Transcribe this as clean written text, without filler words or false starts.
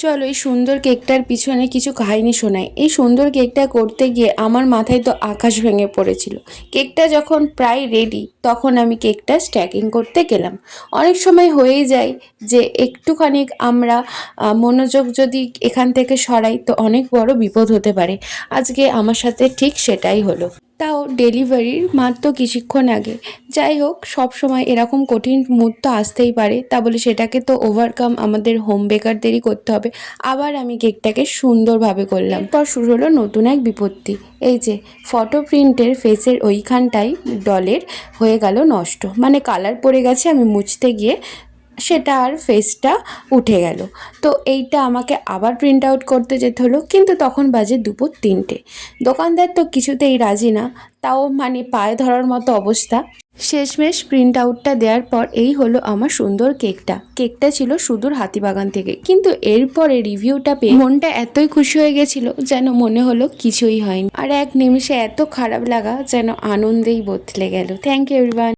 চলো এই সুন্দর কেকটার পিছনে কিছু কাহিনী শোনাই। এই সুন্দর কেকটা করতে গিয়ে আমার মাথায় তো আকাশ ভেঙে পড়েছিল। কেকটা যখন প্রায় রেডি তখন আমি কেকটা স্ট্যাকিং করতে গেলাম। অনেক সময় হয়েই যায় যে একটুখানি আমরা মনোযোগ যদি এখান থেকে সরাই তো অনেক বড় বিপদ হতে পারে। আজকে আমার সাথে ঠিক সেটাই হলো, তাও ডেলিভারির মাত্র কিছুক্ষণ আগে। যাই হোক, সব সময় এরকম কঠিন মুহূর্ত আসতেই পারে, তা বলে সেটাকে তো ওভারকাম আমাদের হোম বেকারদেরই করতে হবে। আবার আমি কেকটাকে সুন্দরভাবে করলাম। এরপর শুরু হলো নতুন এক বিপত্তি। এই যে ফটো প্রিন্টের ফেসের ওইখানটাই ডলের হয়ে গেল নষ্ট, মানে কালার পড়ে গেছে। আমি মুছতে গিয়ে সেটা আর ফেসটা উঠে গেল। তো এইটা আমাকে আবার প্রিন্ট আউট করতে যেতে হলো, কিন্তু তখন বাজে দুপুর 3টে। দোকানদার তো কিছুতেই রাজি না, তাও মানে পায়ে ধরার মতো অবস্থা। শেষমেশ প্রিন্ট আউটটা দেওয়ার পর এই হলো আমার সুন্দর কেকটা। কেকটা ছিল সুদূর হাতিবাগান থেকে, কিন্তু এরপরে রিভিউটা পেয়ে মনটা এতই খুশি হয়ে গেছিল যেন মনে হলো কিছুই হয়নি। আর এক নিমিষে এত খারাপ লাগা যেন আনন্দেই বদলে গেল। Thank you everyone.